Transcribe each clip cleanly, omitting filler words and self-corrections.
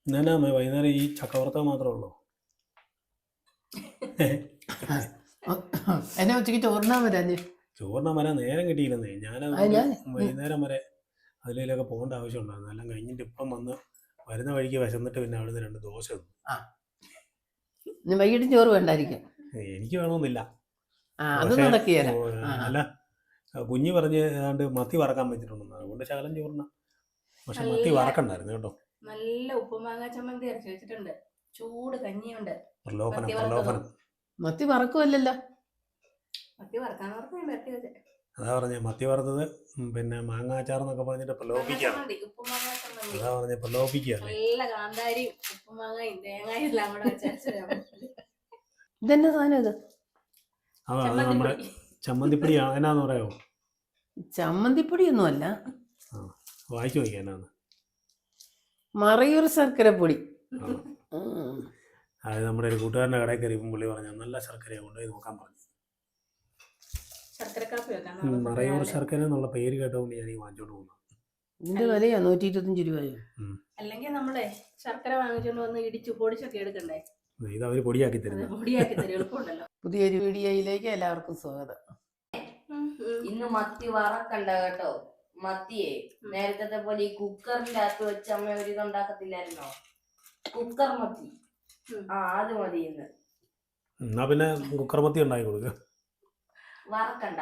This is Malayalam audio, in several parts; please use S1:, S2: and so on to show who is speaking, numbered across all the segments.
S1: എന്നാ വൈകുന്നേരം ഈ ചക്കവറുത്ത മാത്രമേ ഉള്ളൂ.
S2: എന്നെ ഉച്ചയ്ക്ക് ചോറിനാൻ വരാഞ്ഞ്.
S1: ചോറിനാൻ വരാൻ നേരം കിട്ടിയിരുന്നേ. ഞാനത് വൈകുന്നേരം വരെ അതിലൊക്കെ പോകേണ്ട ആവശ്യം ഉണ്ടായിരുന്നു. എല്ലാം കഴിഞ്ഞിട്ട് ഇപ്പം വന്ന് വരുന്ന വഴിക്ക് വിശന്നിട്ട് പിന്നെ അവിടുന്ന് 2 ദോശ
S2: തന്നു. വൈകിട്ട് ചോറ് വേണ്ടായിരിക്കും.
S1: എനിക്ക് വേണമെന്നില്ല.
S2: അത് നടക്കിയല്ല.
S1: അല്ല, കുഞ്ഞ് പറഞ്ഞ് ഏതാണ്ട് മത്തി വറക്കാൻ വെച്ചിട്ടുണ്ടെന്ന്. അതുകൊണ്ട് ശകലം ചോറിന. പക്ഷെ മത്തി വറക്കണ്ടായിരുന്നു കേട്ടോ.
S3: നല്ല ഉപ്പുമാങ്ങ ചമ്മന്തി അരച്ച് വെച്ചിട്ടുണ്ട്. ചൂട് കഞ്ഞിയുണ്ട്.
S1: പ്രലോഭനം.
S2: മത്തി വറക്കുമല്ലോ.
S3: മത്തി വറക്കാൻ ഞാൻ വരട്ടി വെച്ചേ.
S1: അതാ പറഞ്ഞ മത്തി വറുത്തത് പിന്നെ മാങ്ങാച്ചാറെന്നൊക്കെ പറഞ്ഞിട്ട് പ്രലോഭിക്കുകയാണ്. അതാ പറഞ്ഞ പ്രലോഭിക്കുകയല്ലേ.
S3: നല്ല കാന്താരിയും ഉപ്പുമാങ്ങയും തേങ്ങയും എല്ലാം കൂടെ
S2: ഇതെന്നാ സാധനം ഇത്?
S1: അത് നമ്മുടെ ചമ്മന്തിപ്പൊടിയാണ്. എന്നാന്ന് പറയാമോ?
S2: ചമ്മന്തിപ്പൊടിയൊന്നും അല്ല.
S1: വായിച്ചു നോക്കിയാ എന്നാന്ന്.
S2: മറയൂർ ശർക്കര പൊടി.
S1: അത് നമ്മുടെ ഒരു കൂട്ടുകാരൻ്റെ കടയിൽ കയറി പുള്ളി പറഞ്ഞു നല്ല ശർക്കരയെ കൊണ്ടുപോയി നോക്കാൻ പറഞ്ഞു. മറയൂർ ശർക്കര എന്നുള്ള പേര് കേട്ടോണ്ട് ഞാൻ ഈ വാങ്ങിച്ചോണ്ട് പോകുന്നു.
S2: ഇതിന്റെ വിലയാ 125 രൂപയോ.
S3: അല്ലെങ്കിൽ നമ്മളെ ശർക്കര വാങ്ങിച്ചോണ്ട് വന്ന് ഇടിച്ചു പൊടിച്ചൊക്കെ എടുക്കണ്ടേ.
S1: ഇത് അവര് പൊടിയാക്കി തരും.
S3: എളുപ്പമുണ്ടല്ലോ.
S2: പുതിയൊരു വീഡിയോയിലേക്ക് എല്ലാവർക്കും സ്വാഗതം.
S4: ഇന്ന് മത്തി വറക്കണ്ട കേട്ടോ. മത്തിയെ നേരത്തെ പോലെ ഈ കുക്കറിന്റെ അകത്ത് വെച്ച് അമ്മ ഒരു ഇതുണ്ടാക്കത്തില്ലായിരുന്നോ? കുക്കർ മത്തി. അത് മതി ഇന്ന്.
S1: എന്നാ പിന്നെ കുക്കർ മത്തി ഉണ്ടാക്കി കൊടുക്കുക.
S4: വറക്കണ്ട,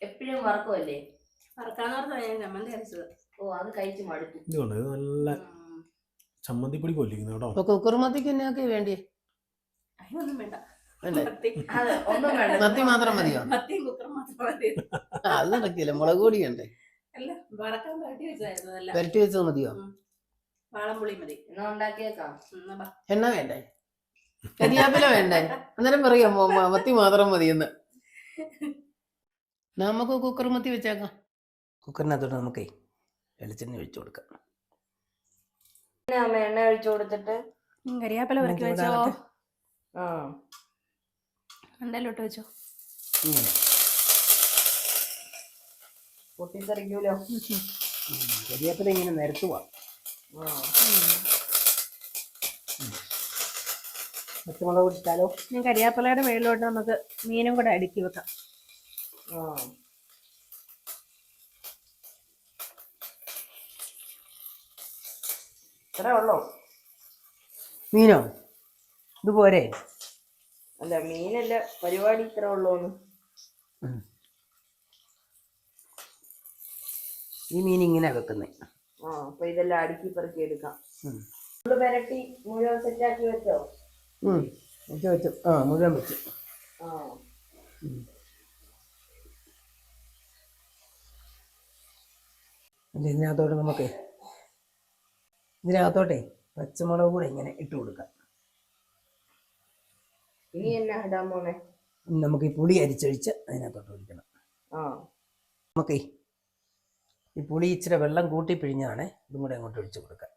S4: എപ്പോഴും വറക്കുമല്ലേ.
S3: വറക്കാന്നോർത്താ ഞാൻ ചമ്മന്തി അരച്ചത്.
S4: അത് കഴിച്ച് മടുത്തു.
S1: ഇതുകൊണ്ട് ഇത് നല്ല ചമ്മന്തിപ്പൊടി കൊല്ലിക്കുന്നു കേട്ടോ.
S2: അപ്പൊ കുക്കർ മത്തിക്ക് എന്നാക്കെ വേണ്ടിയേ?
S3: അതിനൊന്നും വേണ്ട.
S4: ഒന്നും വേണ്ട,
S2: മത്തി മാത്രം മതിയോ?
S3: മത്തിയും കുക്കർ മാത്രം മതി.
S2: അത് നടക്കില്ല, മുളക് പൊടി ഉണ്ടേ.
S3: അല്ല, വറക്കാൻ വരട്ടി വെച്ചായിരുന്നു.
S2: വരട്ടി വെച്ചത് മതിയോ?
S3: വാളംപുളി മതി.
S4: എന്നാ ഉണ്ടാക്കിയേക്കാം.
S2: എണ്ണ വേണ്ടേ? കരിയാപ്പില വേണ്ടേ? അന്നേരം പറയാം മത്തി മാത്രം മതിയെന്ന്. നമുക്ക് കുക്കർ മത്തി വെച്ചേക്കാം. കുക്കറിനകത്തോട്ട് നമുക്കേ വെളിച്ചെണ്ണ ഒഴിച്ചു കൊടുക്കാം.
S4: എണ്ണ ഒഴിച്ചു കൊടുത്തിട്ട്
S3: കരിയാപ്പില വരക്കി വെച്ചോ. എണ്ണയിലോട്ട് വെച്ചോ.
S2: ഇങ്ങനെ
S4: പൊട്ടിത്തെറിക്കൂലോ.
S2: കരിയാപ്പില ഇങ്ങനെ നിരത്തുവാ. പച്ചമുളക് ഇട്ടാലോ?
S3: കരിയാപ്പിലയുടെ മേളിലോട്ട് നമുക്ക് മീനും കൂടെ അടുക്കി വെക്കാം.
S4: ഇത്ര ഉള്ളോ
S2: മീനോ? ഇതുപോരെ?
S4: അല്ല, മീനല്ല, പരിപാടി ഇത്ര ഉള്ളൂന്ന്.
S2: ഈ മീൻ ഇങ്ങനെ വെക്കുന്നേ.
S4: അപ്പൊ ഇതെല്ലാം അടുക്കി പെറുക്കി എടുക്കാം. പെരട്ടി മുഴുവൻ സെറ്റാക്കി വെച്ചോ?
S2: വെച്ചു. മുഴുവൻ വെച്ചു. ഇതിനകത്തോട്ടെ പച്ചമുളക് കൂടെ ഇങ്ങനെ ഇട്ട് കൊടുക്കാം.
S4: ഇനി എന്നാ ഇടാൻ പോണേ?
S2: നമുക്ക് ഈ പുളി അരിച്ചൊഴിച്ച് അതിനകത്തോട്ട് ഒഴിക്കണം. നമുക്കേ ഈ പുളി ഇച്ചിരി വെള്ളം കൂട്ടി പിഴിഞ്ഞാണ് ഇതും കൂടെ അങ്ങോട്ട് ഒഴിച്ചു കൊടുക്കാം.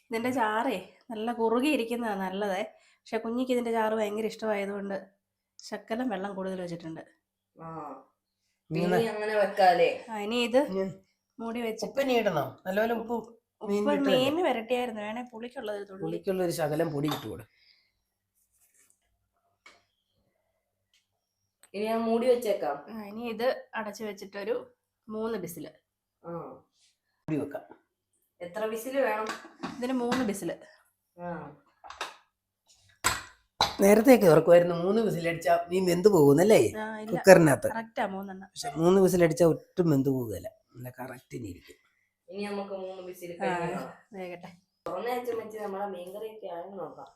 S3: ഇതിന്റെ ചാറേ നല്ല കുറുകി ഇരിക്കുന്നതാണ് നല്ലത്. പക്ഷെ കുഞ്ഞിക്ക് ഇതിന്റെ ചാറ് ഭയങ്കര ഇഷ്ടമായതുകൊണ്ട് ശകലം വെള്ളം കൂടുതൽ വെച്ചിട്ടുണ്ട്.
S4: അങ്ങനെ വെക്കാല്ലേ?
S3: ഇനി ഇത് മൂടി വെച്ച്
S2: ഉപ്പിനി ഇടണം. നല്ലപോലെ ഉപ്പ്
S3: മീൻ വരട്ടിയായിരുന്നു. വേണേ പുളിക്കുള്ള
S2: ഒരു ശകലം പൊടി ഇട്ട് കൊടുക്കും.
S4: ഇനി ഞാൻ മൂടി വെച്ചേക്കാം.
S3: ഇനി ഇത് അടച്ചു വെച്ചിട്ടൊരു 3 വിസില്
S2: മൂടി വെക്കാം.
S4: എത്ര വിസില് വേണം
S3: ഇതിന്? 3 വിസില്.
S2: നേരത്തേക്ക് ഓർക്കുമായിരുന്നു 3 വിസിലടിച്ചാൽ മീൻ വെന്ത് പോകുന്നല്ലേ കുക്കറിനകത്ത്. പക്ഷെ 3 വിസിലടിച്ചാൽ ഒട്ടും വെന്ത് പോകുകയല്ല, നല്ല കറക്റ്റിന് ഇരിക്കും.
S4: ഇനി നമുക്ക് 3 വിസിൽ
S3: വേകട്ടെ.
S4: തുറന്നു വെച്ച് നമ്മളെ മീൻകറിയൊക്കെ ആയെന്ന് നോക്കാം.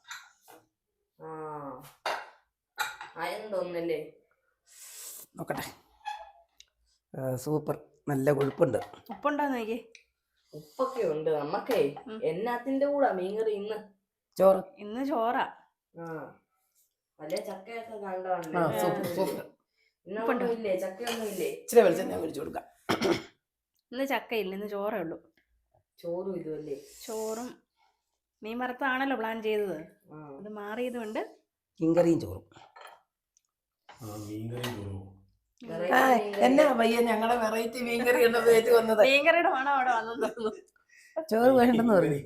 S4: ആയെന്ന് തോന്നുന്നല്ലേ?
S2: നോക്കട്ടെ. സൂപ്പർ, നല്ല കൊഴുപ്പുണ്ട്.
S3: ഉപ്പുണ്ടോന്ന് നോക്കി.
S4: ഉപ്പൊക്കെ ഉണ്ട്. നമ്മക്കേ എന്നാത്തിന്റെ കൂടാ മീൻകറി ഇന്ന്?
S2: ചോറ്.
S3: ഇന്ന് ചോറാ.
S4: വല്ല ചക്കയൊക്കെ കണ്ടോണ്ടേ. ഇന്നൊന്നുമില്ലേ? ചക്കയൊന്നും ഇല്ലേ?
S2: ഇച്ചിരി വെളിച്ചെണ്ണ ഒഴിച്ചു കൊടുക്കാം.
S3: ഇന്ന് ചക്കയില്ല, ഇന്ന് ചോറേ ഉള്ളൂ.
S4: ചോറും ഇതുമല്ലേ?
S3: ചോറും മീൻ വറുത്താണല്ലോ പ്ലാൻ ചെയ്തത്. അത് മാറിയതുകൊണ്ട്
S2: മീൻകറിയും ചോറും. എന്നാ പയ്യ ഞങ്ങളെ വെറൈറ്റി മീൻകറി വന്നത്.
S3: മീൻകറിയുടെ മണം അവിടെ വന്നു.
S2: ചോറ് വേണ്ടെന്ന് പറഞ്ഞു.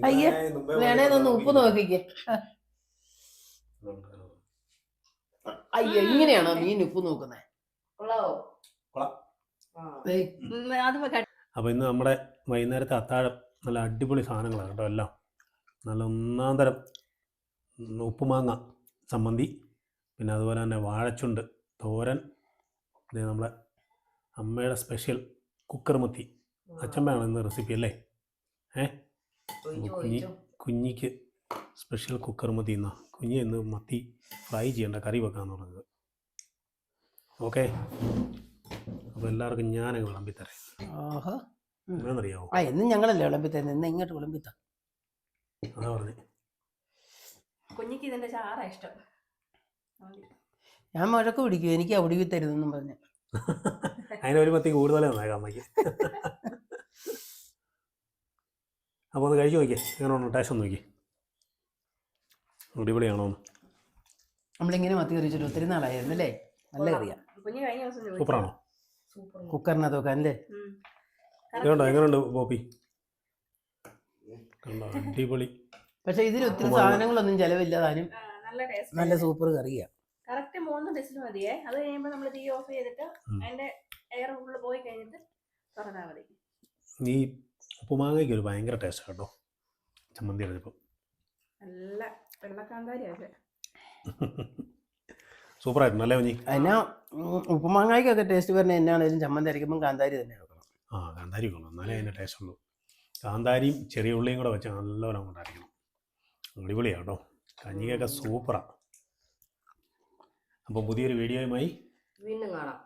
S2: അയ്യേ, വേണേന്നൊന്ന് ഉപ്പ് നോക്കിക്കേ. അയ്യോ, ഇങ്ങനെയാണോ മീൻ ഉപ്പ് നോക്കുന്നത്?
S1: അപ്പോൾ ഇന്ന് നമ്മുടെ വൈകുന്നേരത്തെ അത്താഴം നല്ല അടിപൊളി സാധനങ്ങളാണ് കേട്ടോ. എല്ലാം നല്ല ഒന്നാം തരം ഉപ്പുമാങ്ങ ചമ്മന്തി, പിന്നെ അതുപോലെ തന്നെ വാഴച്ചുണ്ട് തോരൻ, ഇത് നമ്മുടെ അമ്മയുടെ സ്പെഷ്യൽ കുക്കർ മത്തി. അച്ചമ്മയാണ് ഇന്ന് റെസിപ്പി അല്ലേ? കുഞ്ഞിക്ക് സ്പെഷ്യൽ കുക്കർ മത്തി ഇന്ന്. കുഞ്ഞി ഇന്ന് മത്തി ഫ്രൈ ചെയ്യേണ്ട, കറി വെക്കാമെന്ന് പറഞ്ഞത്. ഓക്കെ, അപ്പോൾ എല്ലാവർക്കും ഞാനങ്ങ് വിളമ്പിത്തരാം.
S2: ഓഹോ,
S1: എന്നാന്നറിയാവോ?
S2: എന്നും ഞങ്ങളല്ലേ വിളമ്പിത്തരുന്നത്, ഇന്ന് ഇങ്ങോട്ട് വിളമ്പിത്ത.
S1: അതാ പറഞ്ഞേ,
S3: കുഞ്ഞിക്ക് ഇതിന്റെ ചാറാ ഇഷ്ടം.
S2: ഞാൻ മുഴക്ക് പിടിക്കും, എനിക്ക് ഒടുവി തരുന്നെന്നും പറഞ്ഞു.
S1: അതിനൊരു മത്തി കൂടുതലേ നന്നാക്കാം അമ്മയ്ക്ക്. അപ്പോൾ ഒന്ന് കഴിച്ചു നോക്കിയേ, എങ്ങനെ ടേസ്റ്റ് ഒന്ന് നോക്കി, അടിപൊളിയാണോ?
S2: നമ്മളിങ്ങനെ മത്തി കറിച്ചിട്ട് ഒത്തിരി നാളായിരുന്നു അല്ലേ? നല്ല കറിയാ.
S3: കുഞ്ഞ് കഴിഞ്ഞ ദിവസം
S1: സൂപ്പറാണോ?
S2: കുക്കറിനകത്ത് വെക്കാൻ അല്ലേ?
S1: കേട്ടോ, എങ്ങനെയുണ്ട് പോപ്പി? കണ്ടോ, അടിപൊളി.
S2: പക്ഷെ ഇതിൽ ഒത്തിരി സാധനങ്ങളൊന്നും ചെലവില്ലാതാനും
S3: നല്ല ടേസ്റ്റ്,
S2: നല്ല സൂപ്പർ കറിയാ.
S3: കറക്റ്റ് 3 വിസിൽ മതിയേ. അത് കഴിയുമ്പോൾ നമ്മൾ തീ ഓഫ് ചെയ്തിട്ട് അതിന്റെ എയർ ഉള്ളിൽ പോയി കഴിഞ്ഞിട്ട് തുറന്നാൽ മതി.
S1: ഈ ഉപ്പുമാങ്ങയ്ക്ക് ഒരു ഭയങ്കര ടേസ്റ്റ് കേട്ടോ, ചമ്മന്തി എടുത്തപ്പോൾ.
S3: നല്ല വെള്ളക്കാന്താരിയൊക്കെ
S1: സൂപ്പറായിട്ടുണ്ടല്ലേ കുഞ്ഞി?
S2: അതിനാ ഉപ്പുമാങ്ങായ്ക്കൊക്കെ ടേസ്റ്റ് പറഞ്ഞാൽ എന്നാണേലും ചമ്മന്തി അരയ്ക്കുമ്പോൾ കാന്താരി തന്നെ വെക്കണം.
S1: കാന്താരി വേണം, എന്നാലേ അതിൻ്റെ ടേസ്റ്റ് ഉള്ളൂ. കാന്താരിയും ചെറിയ ഉള്ളിയും കൂടെ വെച്ച് നല്ലപോലെ അങ്ങോട്ട് അരയ്ക്കണം. അടിപൊളിയാണ് കേട്ടോ, കഞ്ഞിക്കൊക്കെ സൂപ്പറാണ്. അപ്പോൾ പുതിയൊരു വീഡിയോയുമായി
S4: വീണ്ടും കാണാം.